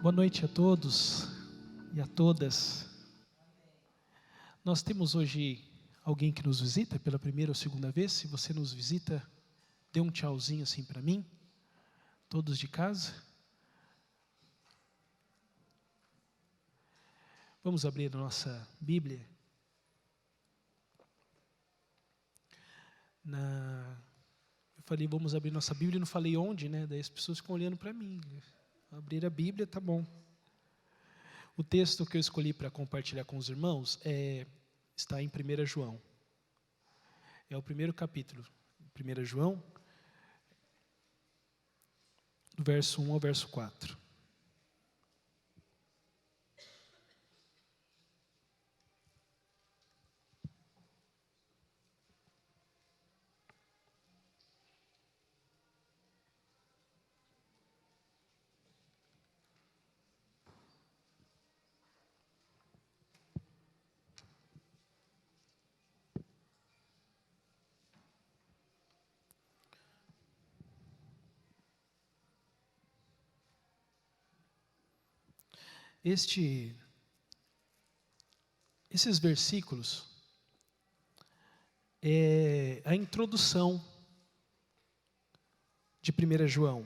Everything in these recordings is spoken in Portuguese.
Boa noite a todos e a todas. Nós temos hoje alguém que nos visita pela primeira ou segunda vez. Se você nos visita, dê um tchauzinho assim para mim. Todos de casa. Vamos abrir a nossa Bíblia. Eu falei, vamos abrir nossa Bíblia, e não falei onde, né? Daí as pessoas ficam olhando para mim. Abrir a Bíblia, tá bom. O texto que eu escolhi para compartilhar com os irmãos está em 1 João. É o primeiro capítulo. 1 João, do verso 1 ao verso 4. Esses versículos é a introdução de 1 João.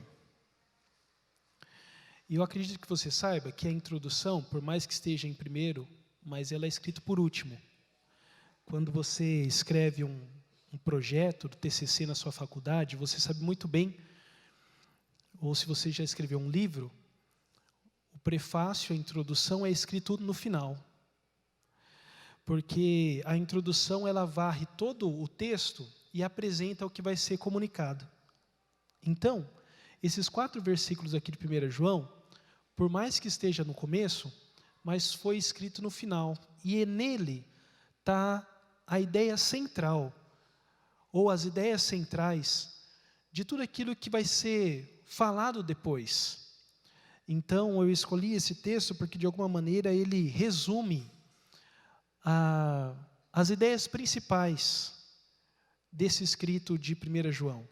E eu acredito que você saiba que a introdução, por mais que esteja em primeiro, mas ela é escrita por último. Quando você escreve um projeto do TCC na sua faculdade, você sabe muito bem, ou se você já escreveu um livro, o prefácio, a introdução é escrito no final. Porque a introdução, ela varre todo o texto e apresenta o que vai ser comunicado. Então, esses 4 versículos aqui de 1 João, por mais que esteja no começo, mas foi escrito no final. E nele está a ideia central, ou as ideias centrais, de tudo aquilo que vai ser falado depois. Então, eu escolhi esse texto porque, de alguma maneira, ele resume as ideias principais desse escrito de 1 João.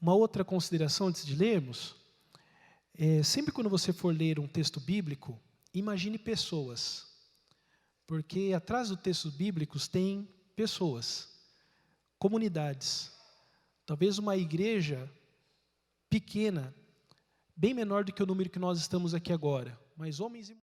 Uma outra consideração antes de lermos, sempre quando você for ler um texto bíblico, imagine pessoas, porque atrás dos textos bíblicos tem pessoas, comunidades, talvez uma igreja pequena, bem menor do que o número que nós estamos aqui agora, mas homens e mulheres.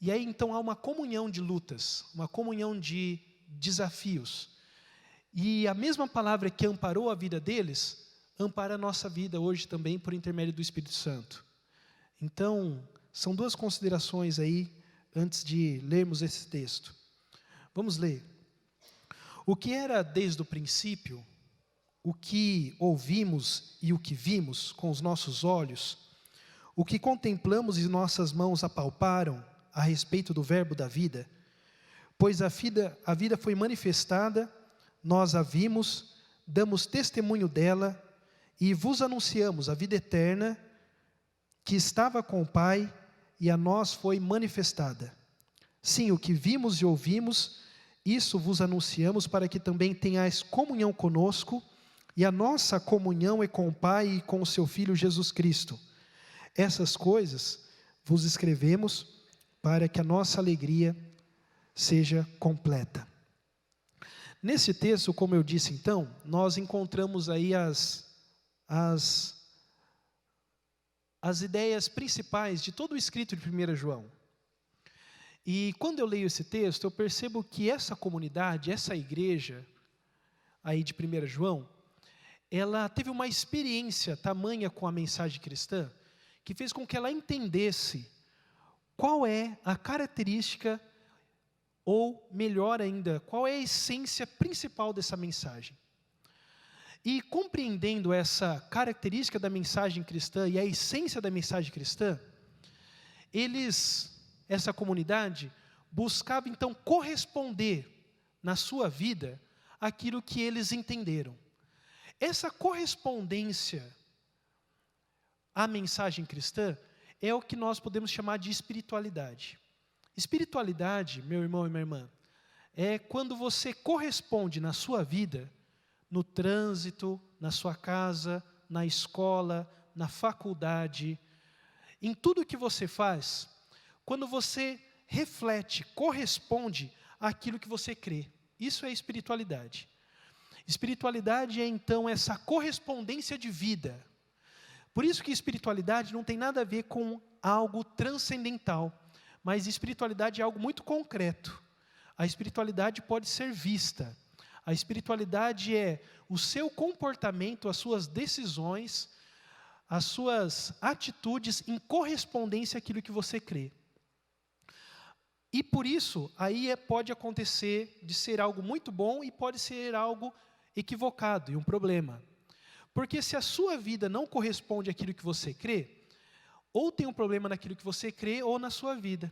E aí, então, há uma comunhão de lutas, uma comunhão de desafios. E a mesma palavra que amparou a vida deles, ampara a nossa vida hoje também por intermédio do Espírito Santo. Então, são 2 considerações aí, antes de lermos esse texto. Vamos ler. O que era desde o princípio, o que ouvimos e o que vimos com os nossos olhos, o que contemplamos e nossas mãos apalparam, a respeito do verbo da vida, pois a vida foi manifestada, nós a vimos, damos testemunho dela, e vos anunciamos a vida eterna, que estava com o Pai, e a nós foi manifestada. Sim, o que vimos e ouvimos, isso vos anunciamos, para que também tenhais comunhão conosco, e a nossa comunhão é com o Pai e com o seu Filho Jesus Cristo. Essas coisas vos escrevemos, para que a nossa alegria seja completa. Nesse texto, como eu disse então, nós encontramos aí as ideias principais de todo o escrito de 1 João. E quando eu leio esse texto, eu percebo que essa comunidade, essa igreja aí de 1 João, ela teve uma experiência tamanha com a mensagem cristã, que fez com que ela entendesse qual é a característica, ou melhor ainda, qual é a essência principal dessa mensagem. E compreendendo essa característica da mensagem cristã e a essência da mensagem cristã, essa comunidade buscava então corresponder na sua vida aquilo que eles entenderam. Essa correspondência à mensagem cristã é o que nós podemos chamar de espiritualidade. Espiritualidade, meu irmão e minha irmã, é quando você corresponde na sua vida, no trânsito, na sua casa, na escola, na faculdade, em tudo que você faz, quando você reflete, corresponde àquilo que você crê. Isso é espiritualidade. Espiritualidade é então essa correspondência de vida. Por isso que espiritualidade não tem nada a ver com algo transcendental, mas espiritualidade é algo muito concreto. A espiritualidade pode ser vista. A espiritualidade é o seu comportamento, as suas decisões, as suas atitudes em correspondência àquilo que você crê. E por isso, aí pode acontecer de ser algo muito bom e pode ser algo equivocado e um problema. Porque se a sua vida não corresponde àquilo que você crê, ou tem um problema naquilo que você crê ou na sua vida.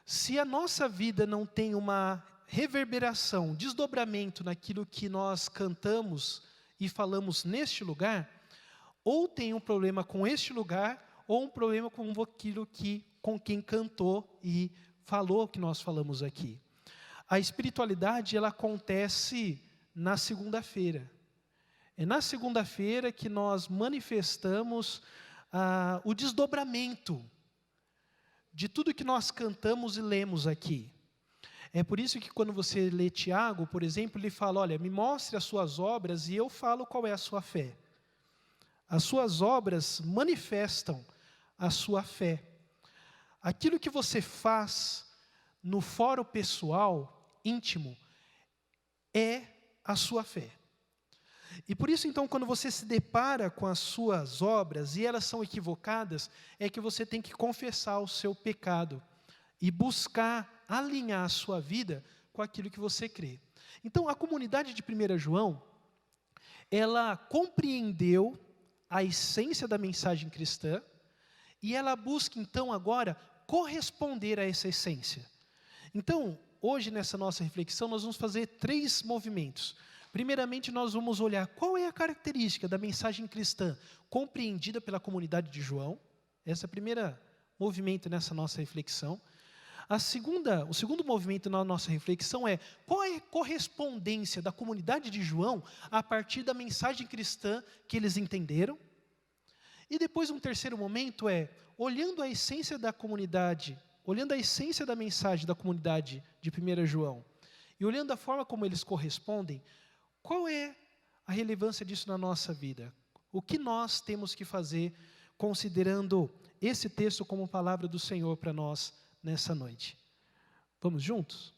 Se a nossa vida não tem uma reverberação, desdobramento naquilo que nós cantamos e falamos neste lugar, ou tem um problema com este lugar, ou um problema com aquilo com quem cantou e falou que nós falamos aqui. A espiritualidade, ela acontece na segunda-feira. É na segunda-feira que nós manifestamos o desdobramento de tudo que nós cantamos e lemos aqui. É por isso que quando você lê Tiago, por exemplo, ele fala, olha, me mostre as suas obras e eu falo qual é a sua fé. As suas obras manifestam a sua fé. Aquilo que você faz no fórum pessoal, íntimo, é a sua fé. E por isso, então, quando você se depara com as suas obras e elas são equivocadas, é que você tem que confessar o seu pecado e buscar alinhar a sua vida com aquilo que você crê. Então, a comunidade de 1 João, ela compreendeu a essência da mensagem cristã e ela busca, então, agora, corresponder a essa essência. Então, hoje, nessa nossa reflexão, nós vamos fazer 3 movimentos. Primeiramente, nós vamos olhar qual é a característica da mensagem cristã compreendida pela comunidade de João. Esse é o primeiro movimento nessa nossa reflexão. O segundo movimento na nossa reflexão é qual é a correspondência da comunidade de João a partir da mensagem cristã que eles entenderam. E depois, um terceiro momento é, olhando a essência da comunidade, olhando a essência da mensagem da comunidade de 1 João, e olhando a forma como eles correspondem, qual é a relevância disso na nossa vida? O que nós temos que fazer considerando esse texto como palavra do Senhor para nós nessa noite? Vamos juntos?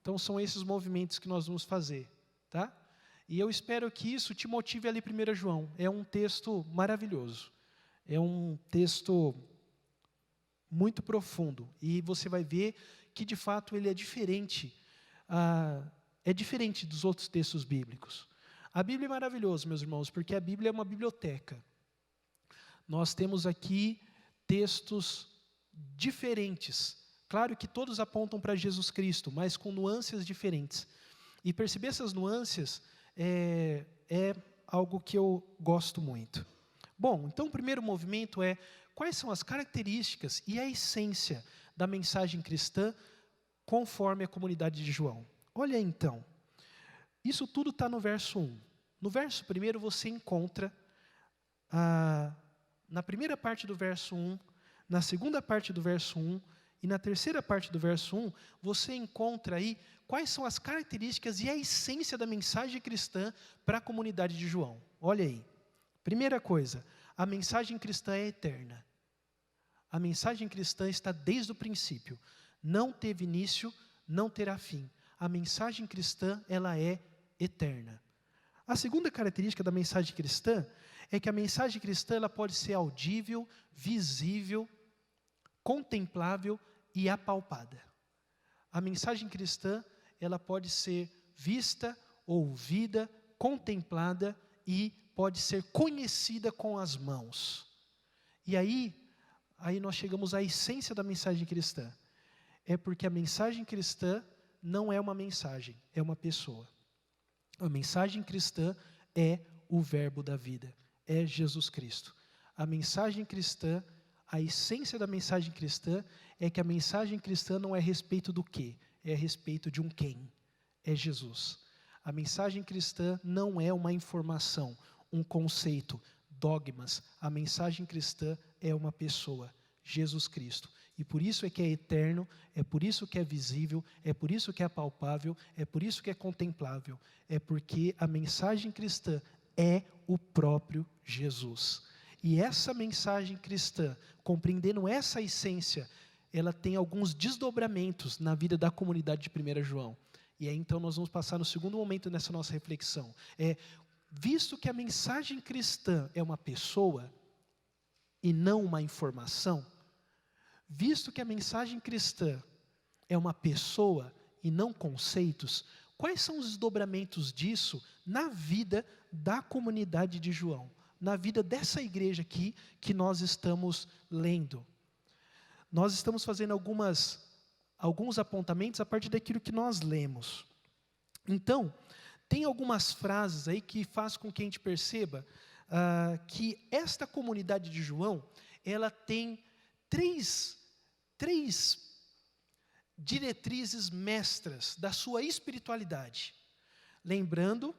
Então são esses movimentos que nós vamos fazer, tá? E eu espero que isso te motive a ler 1 João. É um texto maravilhoso. É um texto muito profundo. E você vai ver que de fato ele é diferente. É diferente dos outros textos bíblicos. A Bíblia é maravilhosa, meus irmãos, porque a Bíblia é uma biblioteca. Nós temos aqui textos diferentes. Claro que todos apontam para Jesus Cristo, mas com nuances diferentes. E perceber essas nuances é algo que eu gosto muito. Bom, então o primeiro movimento é quais são as características e a essência da mensagem cristã conforme a comunidade de João. Olha então, isso tudo está no verso 1. No verso 1 você encontra, na primeira parte do verso 1, na segunda parte do verso 1 e na terceira parte do verso 1, você encontra aí quais são as características e a essência da mensagem cristã para a comunidade de João. Olha aí, primeira coisa, a mensagem cristã é eterna. A mensagem cristã está desde o princípio, não teve início, não terá fim. A mensagem cristã, ela é eterna. A segunda característica da mensagem cristã é que a mensagem cristã ela pode ser audível, visível, contemplável e apalpada. A mensagem cristã ela pode ser vista, ouvida, contemplada e pode ser conhecida com as mãos. E aí nós chegamos à essência da mensagem cristã. é porque a mensagem cristã não é uma mensagem, é uma pessoa. A mensagem cristã é o verbo da vida, é Jesus Cristo. A mensagem cristã, a essência da mensagem cristã é que a mensagem cristã não é a respeito do quê? É a respeito de um quem, é Jesus. A mensagem cristã não é uma informação, um conceito, dogmas. A mensagem cristã é uma pessoa, Jesus Cristo. E por isso é que é eterno, é por isso que é visível, é por isso que é palpável, é por isso que é contemplável. É porque a mensagem cristã é o próprio Jesus. E essa mensagem cristã, compreendendo essa essência, ela tem alguns desdobramentos na vida da comunidade de 1 João. E aí então nós vamos passar no segundo momento nessa nossa reflexão. Visto que a mensagem cristã é uma pessoa e não uma informação, visto que a mensagem cristã é uma pessoa e não conceitos, quais são os desdobramentos disso na vida da comunidade de João? Na vida dessa igreja aqui que nós estamos lendo. Nós estamos fazendo alguns apontamentos a partir daquilo que nós lemos. Então, tem algumas frases aí que faz com que a gente perceba que esta comunidade de João, ela tem três diretrizes mestras da sua espiritualidade. Lembrando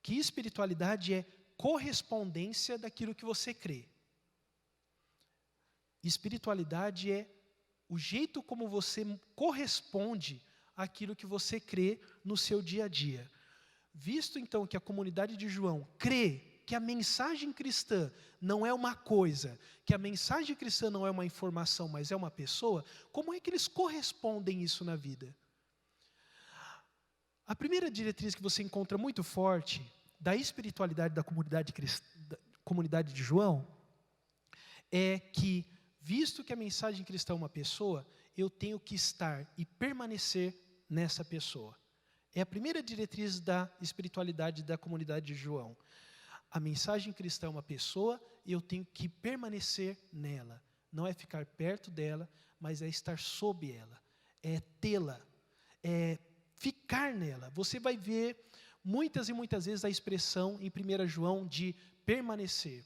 que espiritualidade é correspondência daquilo que você crê. Espiritualidade é o jeito como você corresponde àquilo que você crê no seu dia a dia. Visto então que a comunidade de João crê que a mensagem cristã não é uma coisa, que a mensagem cristã não é uma informação, mas é uma pessoa, como é que eles correspondem isso na vida? A primeira diretriz que você encontra muito forte da espiritualidade da comunidade de João é que, visto que a mensagem cristã é uma pessoa, eu tenho que estar e permanecer nessa pessoa. É a primeira diretriz da espiritualidade da comunidade de João. A mensagem cristã é uma pessoa e eu tenho que permanecer nela. Não é ficar perto dela, mas é estar sob ela. É tê-la. É ficar nela. Você vai ver muitas e muitas vezes a expressão em 1 João de permanecer,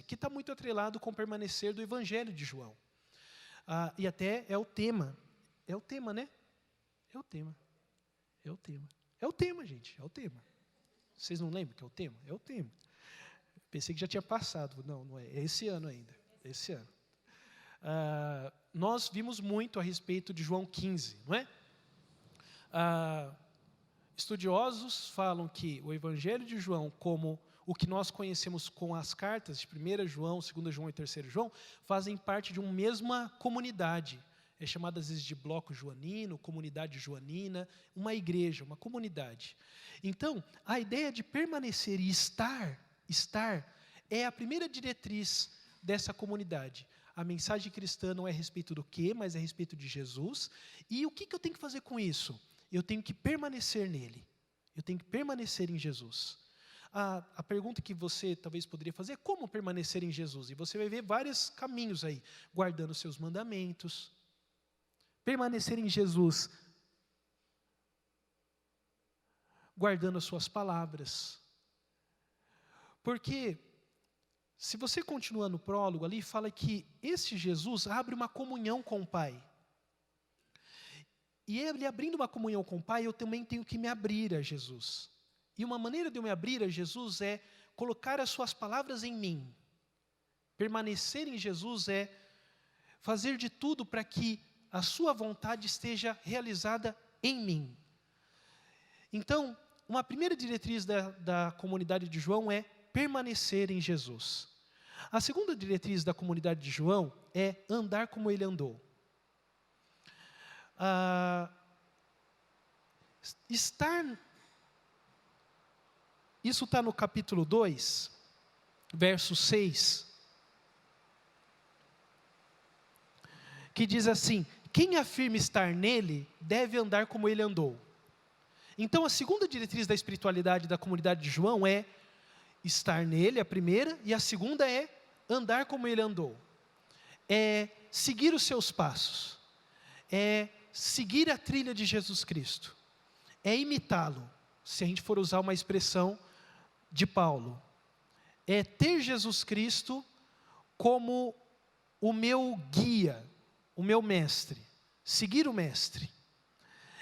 que está muito atrelado com o permanecer do Evangelho de João. E até é o tema, né? É o tema, gente, é o tema. Vocês não lembram que é o tema? É o tema. Pensei que já tinha passado, não é, é esse ano ainda, esse ano. Nós vimos muito a respeito de João 15, não é? Estudiosos falam que o Evangelho de João, como o que nós conhecemos com as cartas de 1 João, 2 João e 3 João, fazem parte de uma mesma comunidade. É chamada às vezes de bloco joanino, comunidade joanina, uma igreja, uma comunidade. Então, a ideia de permanecer e estar é a primeira diretriz dessa comunidade. A mensagem cristã não é a respeito do quê, mas é a respeito de Jesus. E o que eu tenho que fazer com isso? Eu tenho que permanecer nele. Eu tenho que permanecer em Jesus. A pergunta que você talvez poderia fazer é como permanecer em Jesus? E você vai ver vários caminhos aí. Guardando os seus mandamentos. Permanecer em Jesus. Guardando as suas palavras. Porque, se você continuar no prólogo ali, fala que esse Jesus abre uma comunhão com o Pai. E ele abrindo uma comunhão com o Pai, eu também tenho que me abrir a Jesus. E uma maneira de eu me abrir a Jesus é colocar as suas palavras em mim. Permanecer em Jesus é fazer de tudo para que a sua vontade esteja realizada em mim. Então, uma primeira diretriz da comunidade de João é permanecer em Jesus. A segunda diretriz da comunidade de João é andar como ele andou. Isso está no capítulo 2, verso 6, que diz assim: quem afirma estar nele, deve andar como ele andou. Então, a segunda diretriz da espiritualidade da comunidade de João é estar nele, a primeira, e a segunda é andar como ele andou. É seguir os seus passos. é seguir a trilha de Jesus Cristo, é imitá-lo, se a gente for usar uma expressão de Paulo, é ter Jesus Cristo como o meu guia, o meu mestre, seguir o mestre.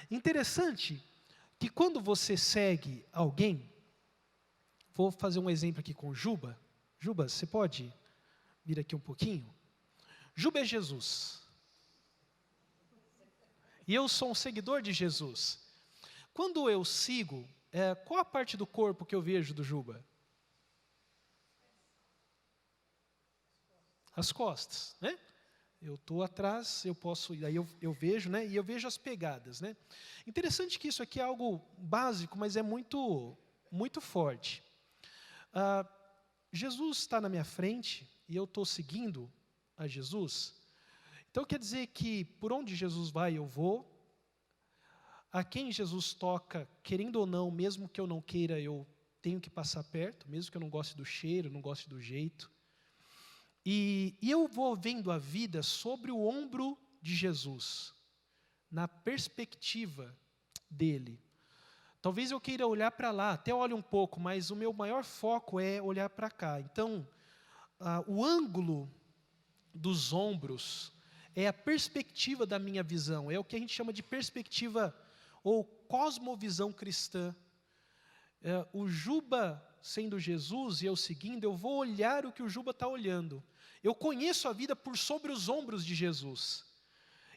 Interessante que quando você segue alguém, vou fazer um exemplo aqui com Juba. Juba, você pode vir aqui um pouquinho? Juba é Jesus. E eu sou um seguidor de Jesus. Quando eu sigo, qual a parte do corpo que eu vejo do Juba? As costas, né? Eu estou atrás, eu posso, aí eu vejo, né? E eu vejo as pegadas, né? Interessante que isso aqui é algo básico, mas é muito, muito forte. Jesus está na minha frente e eu estou seguindo a Jesus. Então quer dizer que por onde Jesus vai eu vou. A quem Jesus toca, querendo ou não, mesmo que eu não queira, eu tenho que passar perto, mesmo que eu não goste do cheiro, não goste do jeito. E eu vou vendo a vida sobre o ombro de Jesus, na perspectiva dele. Talvez eu queira olhar para lá, até olho um pouco, mas o meu maior foco é olhar para cá. Então, o ângulo dos ombros é a perspectiva da minha visão, é o que a gente chama de perspectiva ou cosmovisão cristã. O Juba sendo Jesus e eu seguindo, eu vou olhar o que o Juba está olhando. Eu conheço a vida por sobre os ombros de Jesus.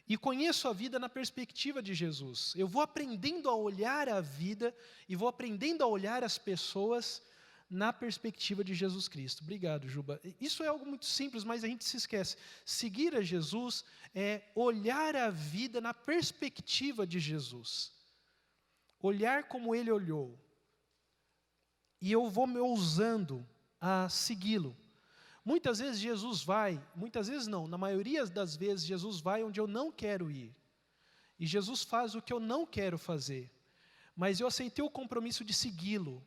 E conheço a vida na perspectiva de Jesus. Eu vou aprendendo a olhar a vida e vou aprendendo a olhar as pessoas na perspectiva de Jesus Cristo. Obrigado, Juba. Isso é algo muito simples, mas a gente se esquece. Seguir a Jesus é olhar a vida na perspectiva de Jesus. Olhar como Ele olhou. E eu vou me ousando a segui-lo. Muitas vezes Jesus vai, muitas vezes não, na maioria das vezes Jesus vai onde eu não quero ir. E Jesus faz o que eu não quero fazer. Mas eu aceitei o compromisso de segui-lo.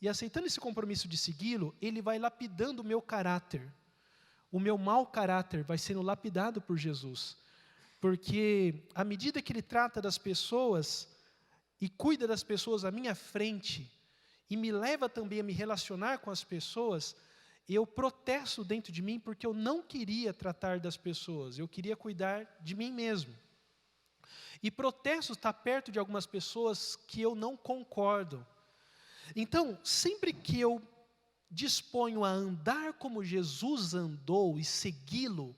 E aceitando esse compromisso de segui-lo, Ele vai lapidando o meu caráter. O meu mau caráter vai sendo lapidado por Jesus. Porque à medida que Ele trata das pessoas e cuida das pessoas à minha frente, e me leva também a me relacionar com as pessoas, eu protesto dentro de mim porque eu não queria tratar das pessoas, eu queria cuidar de mim mesmo. E protesto estar perto de algumas pessoas que eu não concordo. Então, sempre que eu disponho a andar como Jesus andou e segui-lo,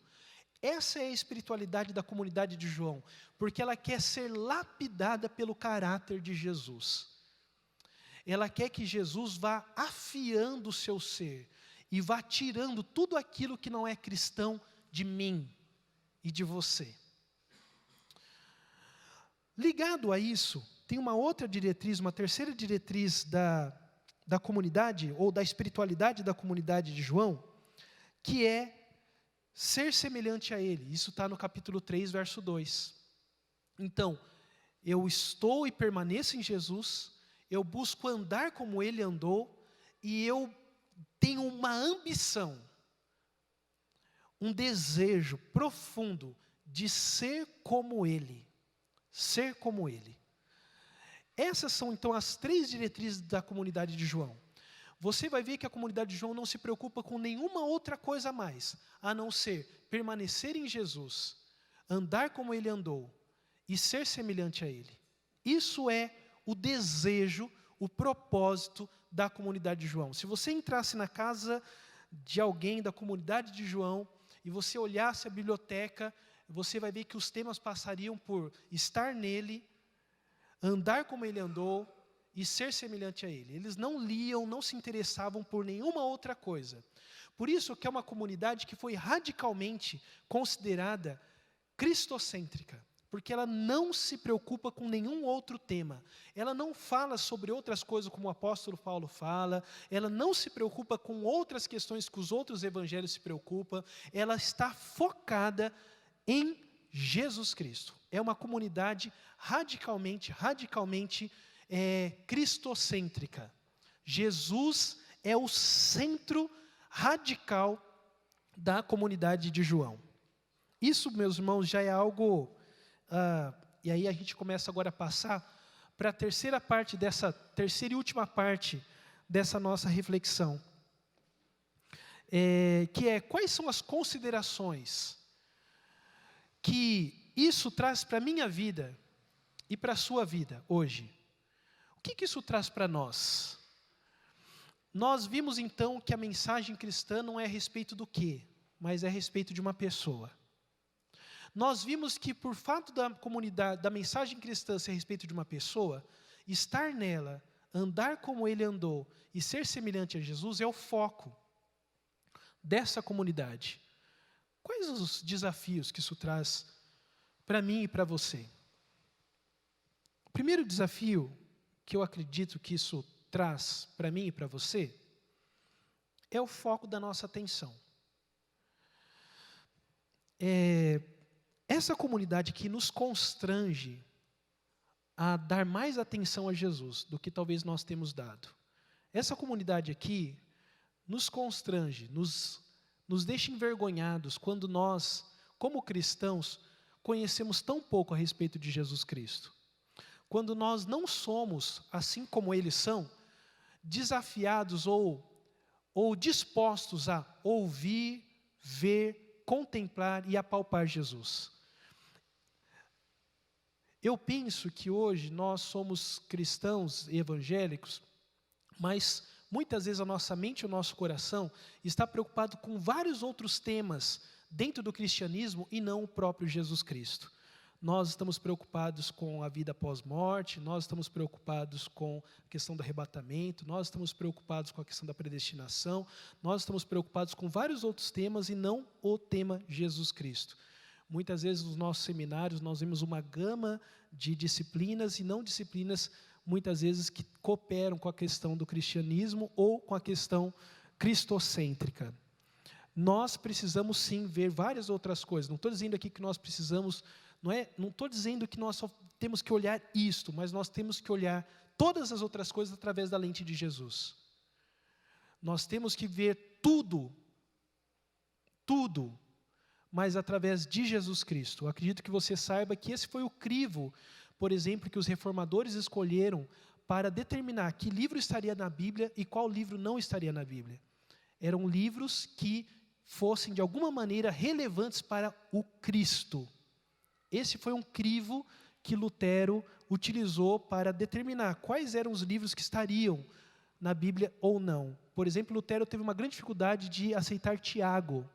essa é a espiritualidade da comunidade de João, porque ela quer ser lapidada pelo caráter de Jesus. Ela quer que Jesus vá afiando o seu ser e vá tirando tudo aquilo que não é cristão de mim e de você. Ligado a isso, tem uma outra diretriz, uma terceira diretriz da comunidade, ou da espiritualidade da comunidade de João, que é ser semelhante a Ele. Isso está no capítulo 3, verso 2. Então, eu estou e permaneço em Jesus, eu busco andar como Ele andou, e eu tenho uma ambição, um desejo profundo de ser como Ele. Ser como Ele. Essas são então as 3 diretrizes da comunidade de João. Você vai ver que a comunidade de João não se preocupa com nenhuma outra coisa a mais, a não ser permanecer em Jesus, andar como Ele andou e ser semelhante a Ele. Isso é o desejo, o propósito da comunidade de João. Se você entrasse na casa de alguém da comunidade de João e você olhasse a biblioteca, você vai ver que os temas passariam por estar nele, andar como Ele andou e ser semelhante a Ele. Eles não liam, não se interessavam por nenhuma outra coisa. Por isso que é uma comunidade que foi radicalmente considerada cristocêntrica, porque ela não se preocupa com nenhum outro tema. Ela não fala sobre outras coisas como o apóstolo Paulo fala, ela não se preocupa com outras questões que os outros evangelhos se preocupam, ela está focada em Jesus Cristo. É uma comunidade radicalmente cristocêntrica. Jesus é o centro radical da comunidade de João. Isso, meus irmãos, já é algo e aí a gente começa agora a passar para a terceira e última parte dessa nossa reflexão. Que é, quais são as considerações que isso traz para a minha vida e para a sua vida hoje? O que isso traz para nós? Nós vimos então que a mensagem cristã não é a respeito do quê, mas é a respeito de uma pessoa. Nós vimos que por fato da comunidade, da mensagem cristã ser a respeito de uma pessoa, estar nela, andar como ele andou e ser semelhante a Jesus é o foco dessa comunidade. Quais os desafios que isso traz para mim e para você? O primeiro desafio que eu acredito que isso traz para mim e para você é o foco da nossa atenção. Essa comunidade que nos constrange a dar mais atenção a Jesus do que talvez nós temos dado. Essa comunidade aqui nos constrange, nos deixa envergonhados quando nós, como cristãos, conhecemos tão pouco a respeito de Jesus Cristo. Quando nós não somos, assim como eles são, desafiados ou dispostos a ouvir, ver, contemplar e apalpar Jesus. Eu penso que hoje nós somos cristãos e evangélicos, mas muitas vezes a nossa mente e o nosso coração está preocupado com vários outros temas dentro do cristianismo e não o próprio Jesus Cristo. Nós estamos preocupados com a vida pós-morte, nós estamos preocupados com a questão do arrebatamento, nós estamos preocupados com a questão da predestinação, nós estamos preocupados com vários outros temas e não o tema Jesus Cristo. Muitas vezes nos nossos seminários nós vemos uma gama de disciplinas e não disciplinas, muitas vezes que cooperam com a questão do cristianismo ou com a questão cristocêntrica. Nós precisamos sim ver várias outras coisas. Não estou dizendo aqui que nós precisamos, não estou dizendo que nós só temos que olhar isto, mas nós temos que olhar todas as outras coisas através da lente de Jesus. Nós temos que ver tudo, mas através de Jesus Cristo. Eu acredito que você saiba que esse foi o crivo, por exemplo, que os reformadores escolheram para determinar que livro estaria na Bíblia e qual livro não estaria na Bíblia. Eram livros que fossem, de alguma maneira, relevantes para o Cristo. Esse foi um crivo que Lutero utilizou para determinar quais eram os livros que estariam na Bíblia ou não. Por exemplo, Lutero teve uma grande dificuldade de aceitar Tiago,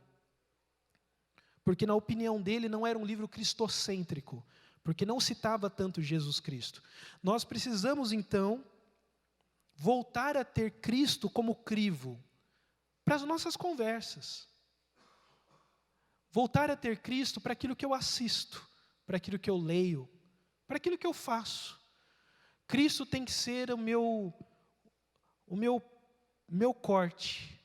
porque na opinião dele não era um livro cristocêntrico, porque não citava tanto Jesus Cristo. Nós precisamos então voltar a ter Cristo como crivo para as nossas conversas. Voltar a ter Cristo para aquilo que eu assisto, para aquilo que eu leio, para aquilo que eu faço. Cristo tem que ser o meu corte.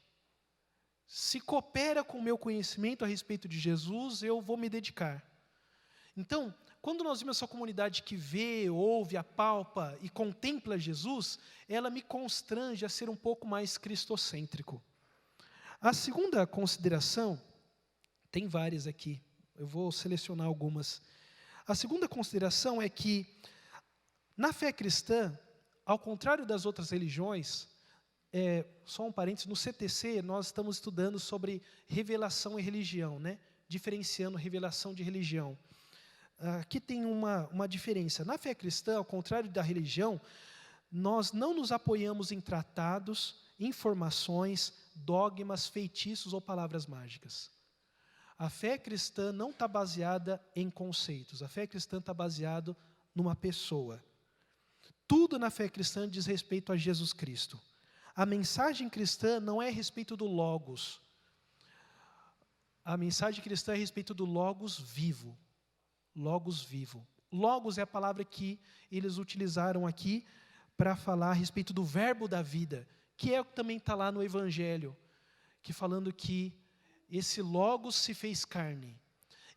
Se coopera com o meu conhecimento a respeito de Jesus, eu vou me dedicar. Então, quando nós vemos essa comunidade que vê, ouve, apalpa e contempla Jesus, ela me constrange a ser um pouco mais cristocêntrico. A segunda consideração, tem várias aqui, eu vou selecionar algumas. A segunda consideração é que, na fé cristã, ao contrário das outras religiões, só um parênteses, no CTC nós estamos estudando sobre revelação e religião, diferenciando revelação de religião. Aqui tem uma diferença. Na fé cristã, ao contrário da religião, nós não nos apoiamos em tratados, informações, dogmas, feitiços ou palavras mágicas. A fé cristã não está baseada em conceitos. A fé cristã está baseada numa pessoa. Tudo na fé cristã diz respeito a Jesus Cristo. A mensagem cristã não é a respeito do Logos. A mensagem cristã é a respeito do Logos vivo. Logos vivo. Logos é a palavra que eles utilizaram aqui para falar a respeito do verbo da vida, que é o que também está lá no Evangelho, que falando que esse Logos se fez carne.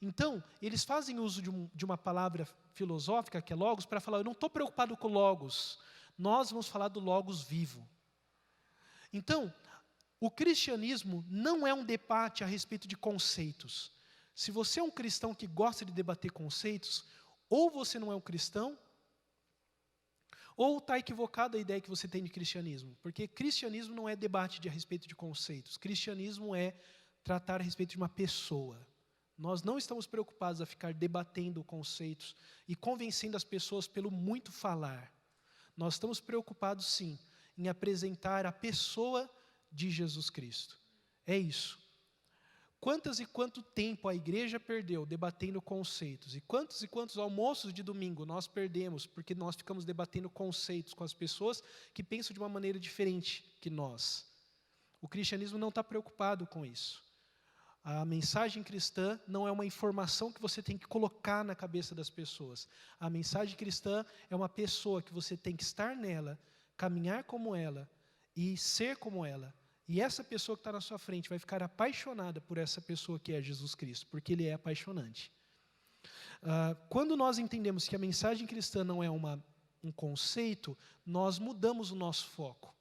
Então, eles fazem uso de uma palavra filosófica, que é Logos, para falar, eu não estou preocupado com Logos, nós vamos falar do Logos vivo. Então, o cristianismo não é um debate a respeito de conceitos. Se você é um cristão que gosta de debater conceitos, ou você não é um cristão, ou está equivocada a ideia que você tem de cristianismo. Porque cristianismo não é debate a respeito de conceitos. Cristianismo é tratar a respeito de uma pessoa. Nós não estamos preocupados a ficar debatendo conceitos e convencendo as pessoas pelo muito falar. Nós estamos preocupados, sim, em apresentar a pessoa de Jesus Cristo. É isso. Quantas e quanto tempo a igreja perdeu debatendo conceitos? E quantos almoços de domingo nós perdemos porque nós ficamos debatendo conceitos com as pessoas que pensam de uma maneira diferente que nós? O cristianismo não está preocupado com isso. A mensagem cristã não é uma informação que você tem que colocar na cabeça das pessoas. A mensagem cristã é uma pessoa que você tem que estar nela, caminhar como ela e ser como ela. E essa pessoa que está na sua frente vai ficar apaixonada por essa pessoa que é Jesus Cristo, porque Ele é apaixonante. Quando nós entendemos que a mensagem cristã não é um conceito, nós mudamos o nosso foco.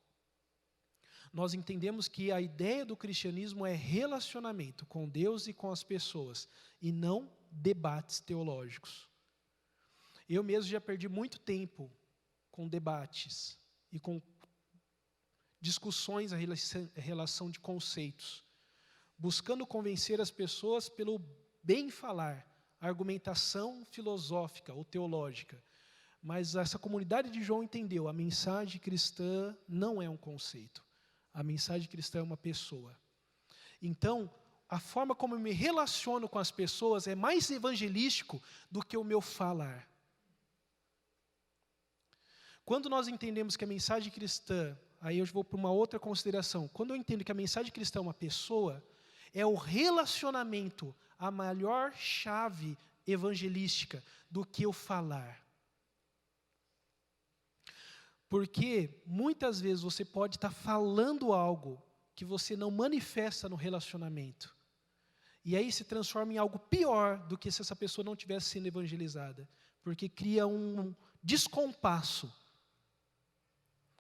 Nós entendemos que a ideia do cristianismo é relacionamento com Deus e com as pessoas, e não debates teológicos. Eu mesmo já perdi muito tempo com debates e com discussões a relação de conceitos, buscando convencer as pessoas pelo bem falar, argumentação filosófica ou teológica. Mas essa comunidade de João entendeu, a mensagem cristã não é um conceito. A mensagem cristã é uma pessoa. Então, a forma como eu me relaciono com as pessoas é mais evangelístico do que o meu falar. Quando nós entendemos que a mensagem cristã, aí eu vou para uma outra consideração. Quando eu entendo que a mensagem cristã é uma pessoa, é o relacionamento a maior chave evangelística do que o falar. Porque muitas vezes você pode estar falando algo que você não manifesta no relacionamento. E aí se transforma em algo pior do que se essa pessoa não tivesse sendo evangelizada. Porque cria um descompasso.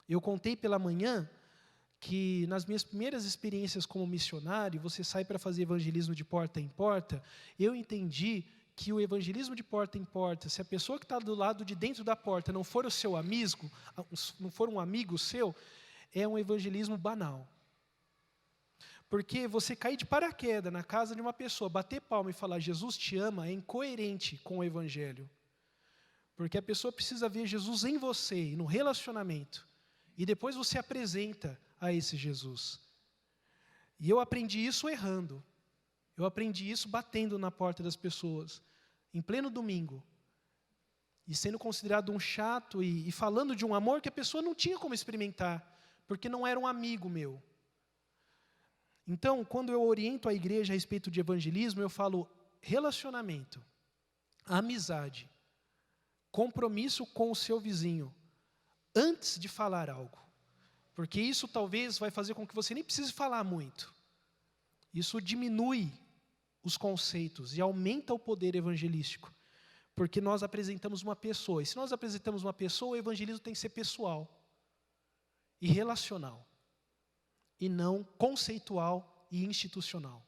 Eu contei pela manhã que nas minhas primeiras experiências como missionário, você sai para fazer evangelismo de porta em porta, eu entendi que o evangelismo de porta em porta, se a pessoa que está do lado de dentro da porta não for o seu amigo, não for um amigo seu, é um evangelismo banal. Porque você cair de paraquedas na casa de uma pessoa, bater palma e falar Jesus te ama, é incoerente com o evangelho. Porque a pessoa precisa ver Jesus em você, no relacionamento. E depois você apresenta a esse Jesus. E eu aprendi isso errando. Eu aprendi isso batendo na porta das pessoas, em pleno domingo. E sendo considerado um chato e falando de um amor que a pessoa não tinha como experimentar, porque não era um amigo meu. Então, quando eu oriento a igreja a respeito de evangelismo, eu falo relacionamento, amizade, compromisso com o seu vizinho, antes de falar algo. Porque isso talvez vai fazer com que você nem precise falar muito. Isso diminui os conceitos e aumenta o poder evangelístico. Porque nós apresentamos uma pessoa. E se nós apresentamos uma pessoa, o evangelismo tem que ser pessoal e relacional. E não conceitual e institucional.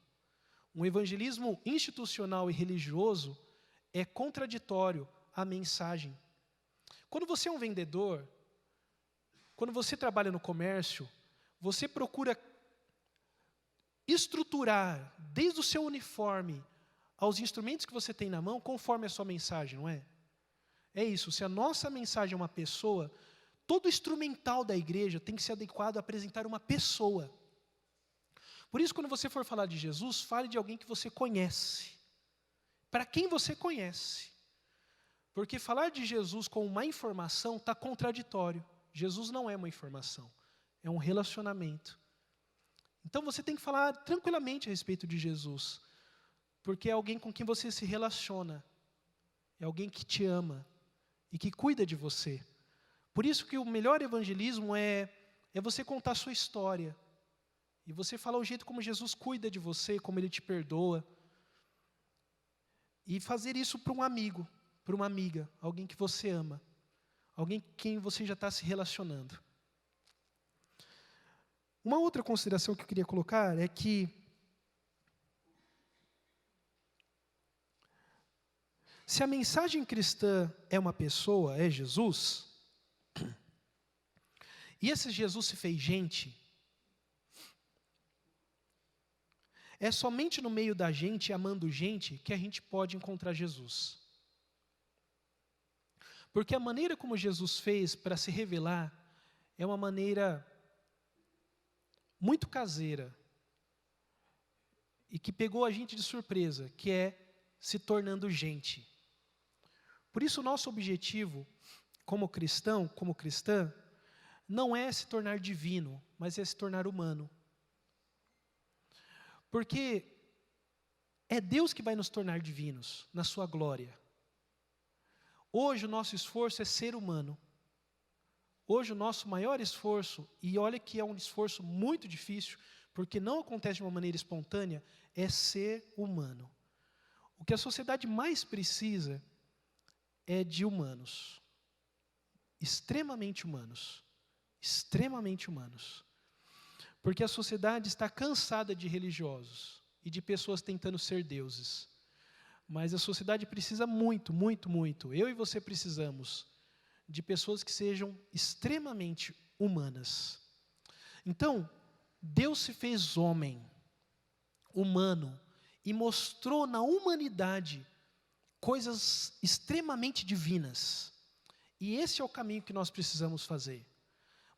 Um evangelismo institucional e religioso é contraditório à mensagem. Quando você é um vendedor, quando você trabalha no comércio, você procura estruturar, desde o seu uniforme aos instrumentos que você tem na mão, conforme a sua mensagem, não é? É isso, se a nossa mensagem é uma pessoa, todo instrumental da igreja tem que ser adequado a apresentar uma pessoa. Por isso, quando você for falar de Jesus, fale de alguém que você conhece. Para quem você conhece. Porque falar de Jesus com uma informação está contraditório. Jesus não é uma informação, é um relacionamento. Então você tem que falar tranquilamente a respeito de Jesus, porque é alguém com quem você se relaciona, é alguém que te ama e que cuida de você. Por isso que o melhor evangelismo é você contar a sua história, e você falar o jeito como Jesus cuida de você, como Ele te perdoa, e fazer isso para um amigo, para uma amiga, alguém que você ama. Alguém com quem você já está se relacionando. Uma outra consideração que eu queria colocar é que Se a mensagem cristã é uma pessoa, é Jesus, e esse Jesus se fez gente, é somente no meio da gente, amando gente, que a gente pode encontrar Jesus. Porque a maneira como Jesus fez para se revelar é uma maneira muito caseira e que pegou a gente de surpresa, que é se tornando gente. Por isso, o nosso objetivo como cristão, como cristã, não é se tornar divino, mas é se tornar humano. Porque é Deus que vai nos tornar divinos, na sua glória. Hoje o nosso esforço é ser humano. Hoje o nosso maior esforço, e olha que é um esforço muito difícil, porque não acontece de uma maneira espontânea, é ser humano. O que a sociedade mais precisa é de humanos. Extremamente humanos. Extremamente humanos. Porque a sociedade está cansada de religiosos e de pessoas tentando ser deuses. Mas a sociedade precisa muito, muito, muito. Eu e você precisamos de pessoas que sejam extremamente humanas. Então, Deus se fez homem, humano, e mostrou na humanidade coisas extremamente divinas. E esse é o caminho que nós precisamos fazer.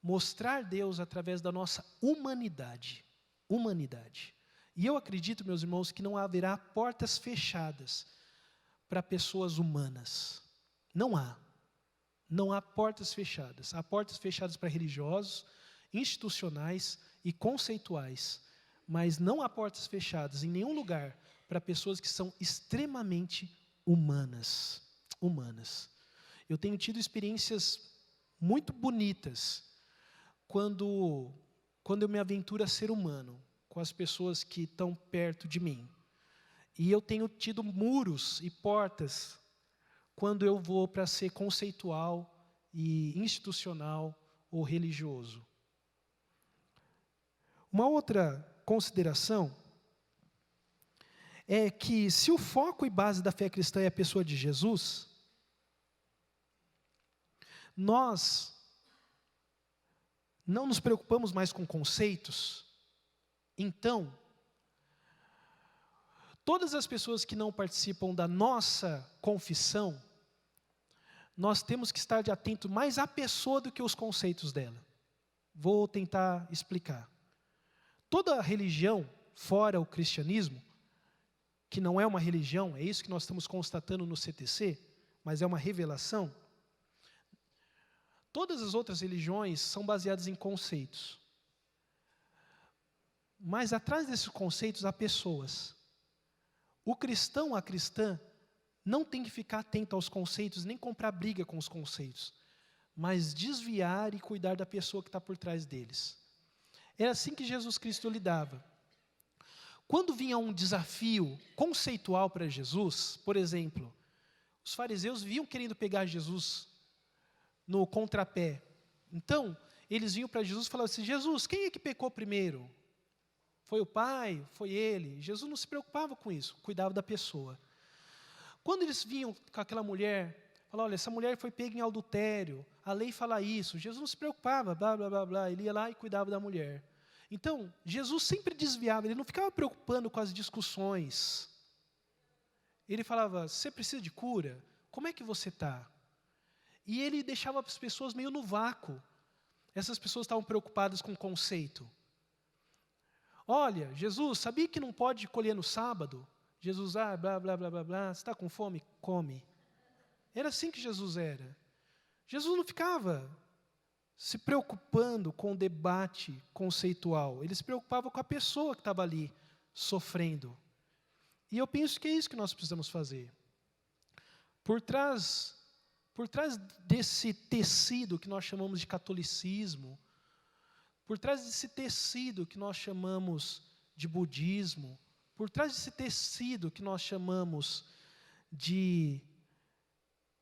Mostrar Deus através da nossa humanidade. Humanidade. E eu acredito, meus irmãos, que não haverá portas fechadas para pessoas humanas. Não há. Não há portas fechadas. Há portas fechadas para religiosos, institucionais e conceituais. Mas não há portas fechadas em nenhum lugar para pessoas que são extremamente humanas. Humanas. Eu tenho tido experiências muito bonitas quando eu me aventuro a ser humano com as pessoas que estão perto de mim. E eu tenho tido muros e portas quando eu vou para ser conceitual e institucional ou religioso. Uma outra consideração é que se o foco e base da fé cristã é a pessoa de Jesus, nós não nos preocupamos mais com conceitos. Então, todas as pessoas que não participam da nossa confissão, nós temos que estar de atento mais à pessoa do que aos conceitos dela. Vou tentar explicar. Toda religião, fora o cristianismo, que não é uma religião, é isso que nós estamos constatando no CTC, mas é uma revelação. Todas as outras religiões são baseadas em conceitos. Mas atrás desses conceitos há pessoas. O cristão, a cristã, não tem que ficar atento aos conceitos, nem comprar briga com os conceitos, mas desviar e cuidar da pessoa que está por trás deles. Era assim que Jesus Cristo lidava. Quando vinha um desafio conceitual para Jesus, por exemplo, os fariseus vinham querendo pegar Jesus no contrapé. Então, eles vinham para Jesus e falavam assim: Jesus, quem é que pecou primeiro? Foi o pai? Foi ele? Jesus não se preocupava com isso, cuidava da pessoa. Quando eles vinham com aquela mulher, falavam: olha, essa mulher foi pega em adultério, a lei fala isso. Jesus não se preocupava, blá, blá, blá, blá. Ele ia lá e cuidava da mulher. Então, Jesus sempre desviava, ele não ficava preocupando com as discussões. Ele falava: você precisa de cura? Como é que você está? E ele deixava as pessoas meio no vácuo. Essas pessoas estavam preocupadas com o conceito. Olha, Jesus, sabia que não pode colher no sábado? Jesus, blá, blá, blá, blá, blá, você está com fome? Come. Era assim que Jesus era. Jesus não ficava se preocupando com o debate conceitual. Ele se preocupava com a pessoa que estava ali, sofrendo. E eu penso que é isso que nós precisamos fazer. Por trás desse tecido que nós chamamos de catolicismo, por trás desse tecido que nós chamamos de budismo, por trás desse tecido que nós chamamos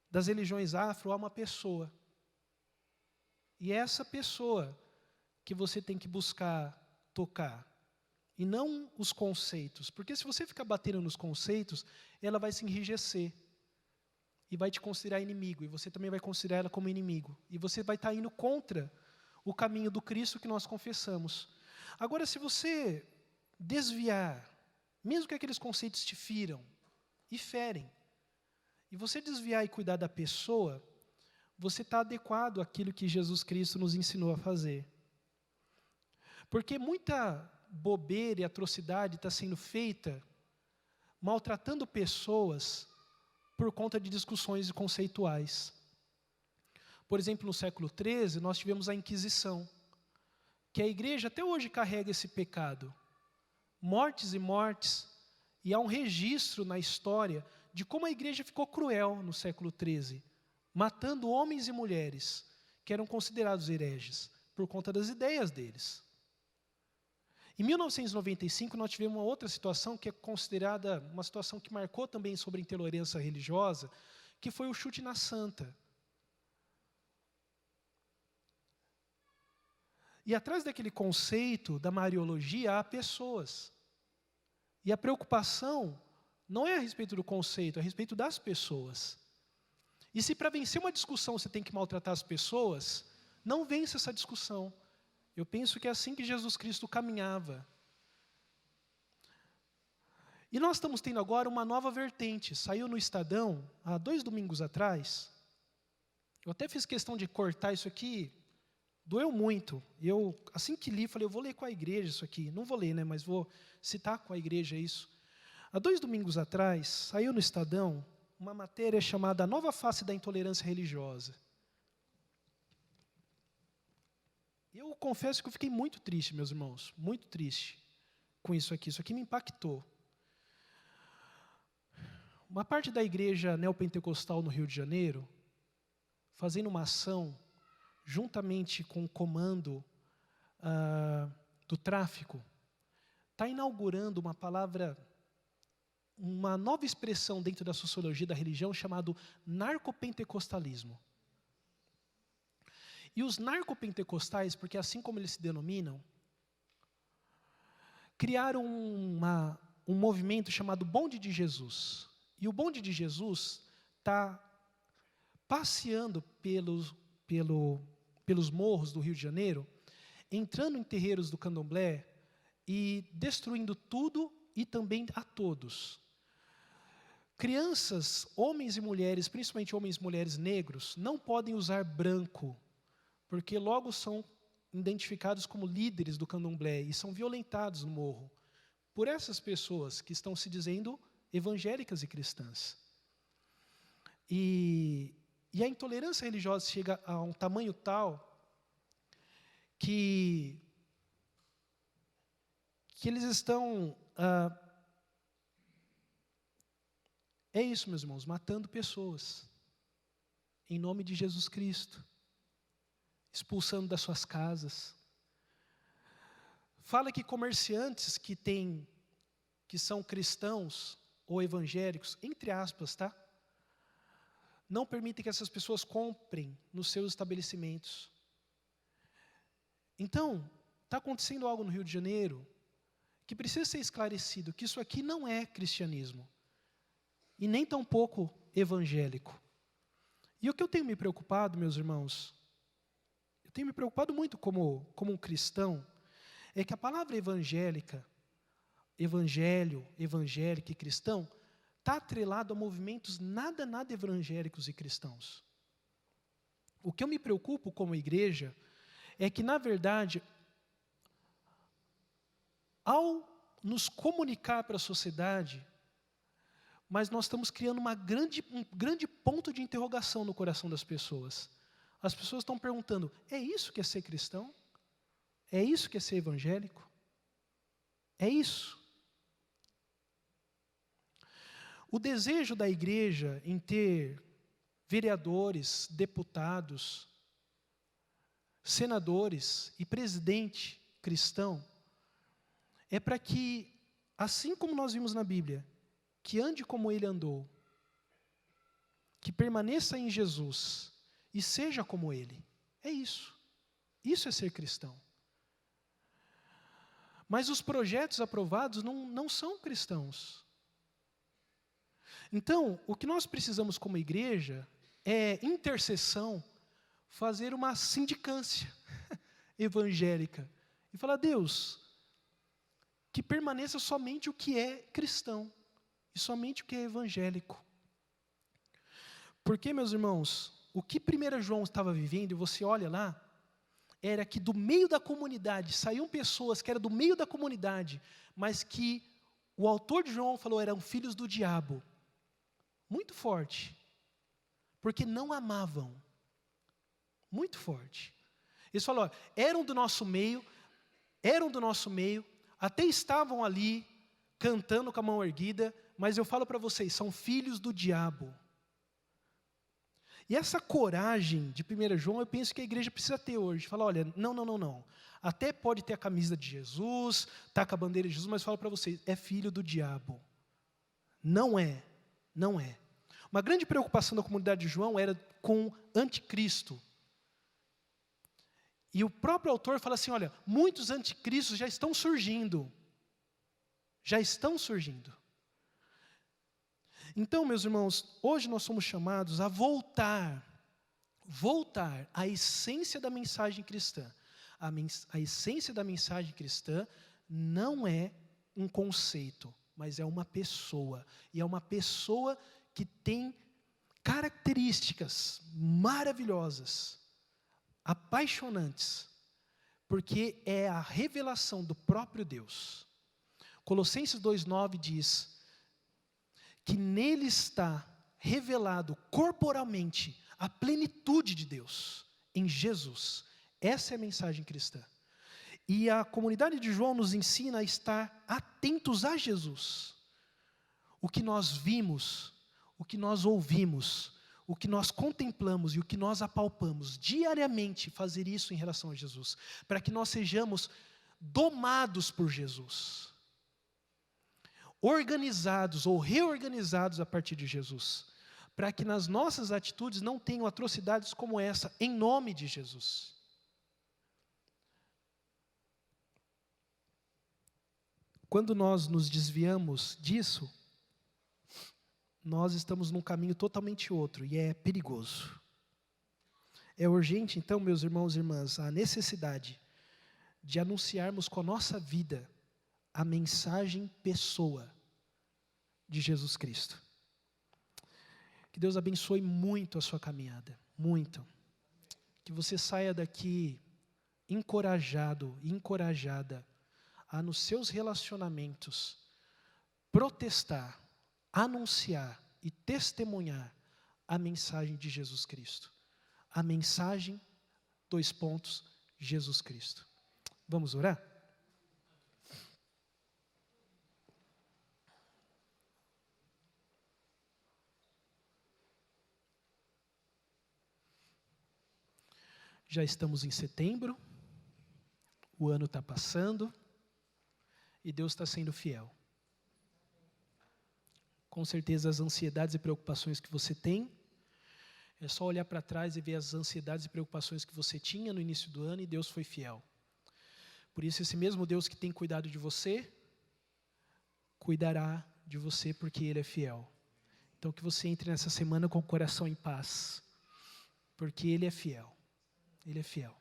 das religiões afro, há uma pessoa. E é essa pessoa que você tem que buscar tocar. E não os conceitos. Porque se você ficar batendo nos conceitos, ela vai se enrijecer. e vai te considerar inimigo, e você também vai considerar ela como inimigo. E você vai estar indo contra o caminho do Cristo que nós confessamos. Agora, se você desviar, mesmo que aqueles conceitos te firam e ferem, e você desviar e cuidar da pessoa, você está adequado àquilo que Jesus Cristo nos ensinou a fazer. Porque muita bobeira e atrocidade está sendo feita maltratando pessoas por conta de discussões conceituais. Por exemplo, no século XIII, nós tivemos a Inquisição, que a igreja até hoje carrega esse pecado. Mortes e mortes, e há um registro na história de como a igreja ficou cruel no século XIII, matando homens e mulheres que eram considerados hereges, por conta das ideias deles. Em 1995, nós tivemos uma outra situação que é considerada uma situação que marcou também sobre a intolerância religiosa, que foi o chute na santa. E atrás daquele conceito da mariologia há pessoas. E a preocupação não é a respeito do conceito, é a respeito das pessoas. E se para vencer uma discussão você tem que maltratar as pessoas, não vence essa discussão. Eu penso que é assim que Jesus Cristo caminhava. E nós estamos tendo agora uma nova vertente. Saiu no Estadão, há 2 domingos atrás. Eu até fiz questão de cortar isso aqui. Doeu muito. Eu, assim que li, falei, eu vou ler com a igreja isso aqui. Não vou ler, né, mas vou citar com a igreja isso. Há 2 domingos atrás, saiu no Estadão uma matéria chamada A Nova Face da Intolerância Religiosa. Eu confesso que eu fiquei muito triste, meus irmãos, muito triste com isso aqui. Isso aqui me impactou. Uma parte da igreja neopentecostal no Rio de Janeiro, fazendo uma ação, juntamente com o comando do tráfico, está inaugurando uma palavra, uma nova expressão dentro da sociologia da religião, chamado narcopentecostalismo. E os narcopentecostais, porque assim como eles se denominam, criaram um movimento chamado Bonde de Jesus. E o Bonde de Jesus está passeando pelos morros do Rio de Janeiro, entrando em terreiros do candomblé e destruindo tudo e também a todos. Crianças, homens e mulheres, principalmente homens e mulheres negros, não podem usar branco, porque logo são identificados como líderes do candomblé e são violentados no morro por essas pessoas que estão se dizendo evangélicas e cristãs. E a intolerância religiosa chega a um tamanho tal que eles estão, é isso, meus irmãos, matando pessoas em nome de Jesus Cristo, expulsando das suas casas. Fala que comerciantes que são cristãos ou evangélicos, entre aspas, tá? Não permitem que essas pessoas comprem nos seus estabelecimentos. Então, está acontecendo algo no Rio de Janeiro que precisa ser esclarecido, que isso aqui não é cristianismo, e nem tampouco evangélico. E o que eu tenho me preocupado, meus irmãos, eu tenho me preocupado muito como um cristão, é que a palavra evangélica, evangelho, evangélica e cristão, está atrelado a movimentos nada evangélicos e cristãos. O que eu me preocupo como igreja é que, na verdade, ao nos comunicar para a sociedade, mas nós estamos criando um grande ponto de interrogação no coração das pessoas. As pessoas estão perguntando, é isso que é ser cristão? É isso que é ser evangélico? É isso? O desejo da igreja em ter vereadores, deputados, senadores e presidente cristão é para que, assim como nós vimos na Bíblia, que ande como ele andou, que permaneça em Jesus e seja como ele. É isso. Isso é ser cristão. Mas os projetos aprovados não são cristãos. Então, o que nós precisamos como igreja é intercessão, fazer uma sindicância evangélica e falar: Deus, que permaneça somente o que é cristão e somente o que é evangélico. Porque, meus irmãos, o que 1 João estava vivendo, e você olha lá, era que do meio da comunidade, saíam pessoas que eram do meio da comunidade, mas que o autor de João falou eram filhos do diabo. Muito forte. Porque não amavam. Muito forte. Eles falaram, eram do nosso meio, até estavam ali, cantando com a mão erguida, mas eu falo para vocês, são filhos do diabo. E essa coragem de 1 João, eu penso que a igreja precisa ter hoje. Fala, olha, não. Até pode ter a camisa de Jesus, tá com a bandeira de Jesus, mas falo para vocês, é filho do diabo. Não é. Uma grande preocupação da comunidade de João era com anticristo. E o próprio autor fala assim, olha, muitos anticristos já estão surgindo. Então, meus irmãos, hoje nós somos chamados a voltar à essência da mensagem cristã. A essência da mensagem cristã não é um conceito, mas é uma pessoa. E é uma pessoa que tem características maravilhosas, apaixonantes, porque é a revelação do próprio Deus. Colossenses 2,9 diz que nele está revelado corporalmente a plenitude de Deus, em Jesus. Essa é a mensagem cristã. E a comunidade de João nos ensina a estar atentos a Jesus. O que nós vimos, o que nós ouvimos, o que nós contemplamos e o que nós apalpamos, diariamente fazer isso em relação a Jesus, para que nós sejamos domados por Jesus. Organizados ou reorganizados a partir de Jesus, para que nas nossas atitudes não tenham atrocidades como essa, em nome de Jesus. Quando nós nos desviamos disso, nós estamos num caminho totalmente outro, e é perigoso. É urgente, então, meus irmãos e irmãs, a necessidade de anunciarmos com a nossa vida a mensagem pessoa de Jesus Cristo. Que Deus abençoe muito a sua caminhada, muito. Que você saia daqui encorajado, encorajada a nos seus relacionamentos protestar, anunciar e testemunhar a mensagem de Jesus Cristo. A mensagem, Jesus Cristo. Vamos orar? Já estamos em setembro, o ano está passando e Deus está sendo fiel. Com certeza as ansiedades e preocupações que você tem, é só olhar para trás e ver as ansiedades e preocupações que você tinha no início do ano e Deus foi fiel. Por isso esse mesmo Deus que tem cuidado de você, cuidará de você porque Ele é fiel. Então que você entre nessa semana com o coração em paz, porque Ele é fiel. Ele é fiel.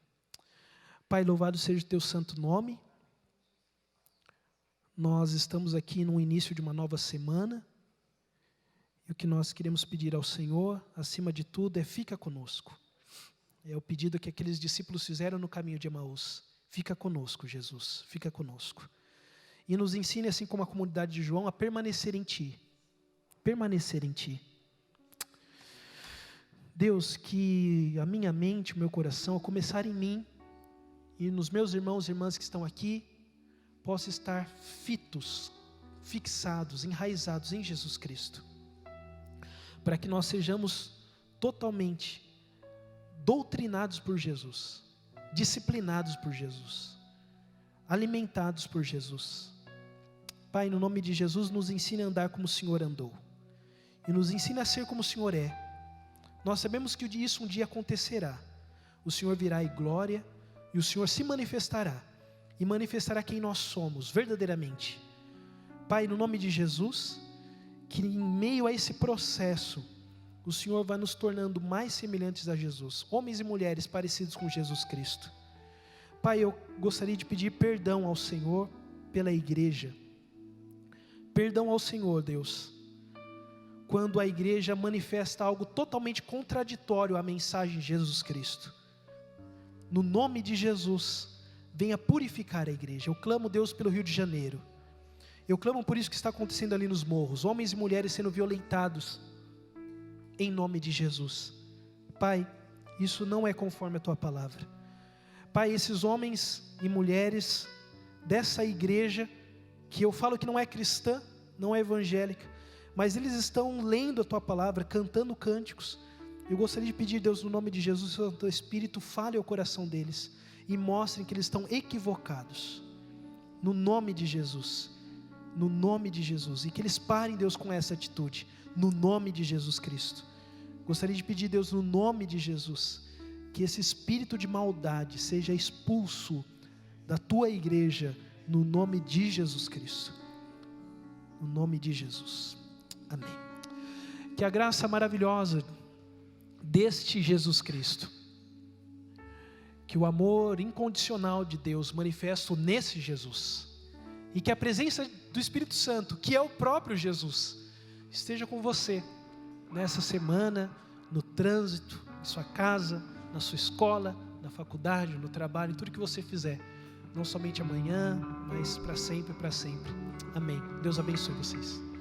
Pai, louvado seja o teu santo nome. Nós estamos aqui no início de uma nova semana. E o que nós queremos pedir ao Senhor, acima de tudo, é fica conosco. É o pedido que aqueles discípulos fizeram no caminho de Emaús. Fica conosco, Jesus, fica conosco. E nos ensine, assim como a comunidade de João, a permanecer em Ti. Permanecer em Ti. Deus, que a minha mente, o meu coração, a começar em mim e nos meus irmãos e irmãs que estão aqui, possa estar fixados, enraizados em Jesus Cristo. Para que nós sejamos totalmente doutrinados por Jesus, disciplinados por Jesus, alimentados por Jesus. Pai, no nome de Jesus, nos ensine a andar como o Senhor andou. E nos ensine a ser como o Senhor é. Nós sabemos que isso um dia acontecerá. O Senhor virá em glória e o Senhor se manifestará. E manifestará quem nós somos verdadeiramente. Pai, no nome de Jesus, que em meio a esse processo, o Senhor vai nos tornando mais semelhantes a Jesus, homens e mulheres parecidos com Jesus Cristo. Pai, eu gostaria de pedir perdão ao Senhor pela igreja. Perdão ao Senhor, Deus, quando a igreja manifesta algo totalmente contraditório à mensagem de Jesus Cristo. No nome de Jesus, venha purificar a igreja. Eu clamo, Deus, pelo Rio de Janeiro. Eu clamo por isso que está acontecendo ali nos morros, homens e mulheres sendo violentados, em nome de Jesus. Pai, isso não é conforme a Tua palavra. Pai, esses homens e mulheres dessa igreja, que eu falo que não é cristã, não é evangélica, mas eles estão lendo a Tua palavra, cantando cânticos. Eu gostaria de pedir, Deus, no nome de Jesus, que o Teu Espírito fale ao coração deles e mostrem que eles estão equivocados. No nome de Jesus. No nome de Jesus. E que eles parem, Deus, com essa atitude. No nome de Jesus Cristo. Gostaria de pedir, Deus, no nome de Jesus, que esse espírito de maldade seja expulso da Tua igreja, no nome de Jesus Cristo. No nome de Jesus. Amém. Que a graça maravilhosa deste Jesus Cristo, que o amor incondicional de Deus manifesto nesse Jesus, e que a presença do Espírito Santo, que é o próprio Jesus, esteja com você nessa semana, no trânsito, em sua casa, na sua escola, na faculdade, no trabalho, em tudo que você fizer, não somente amanhã, mas para sempre, para sempre. Amém. Deus abençoe vocês.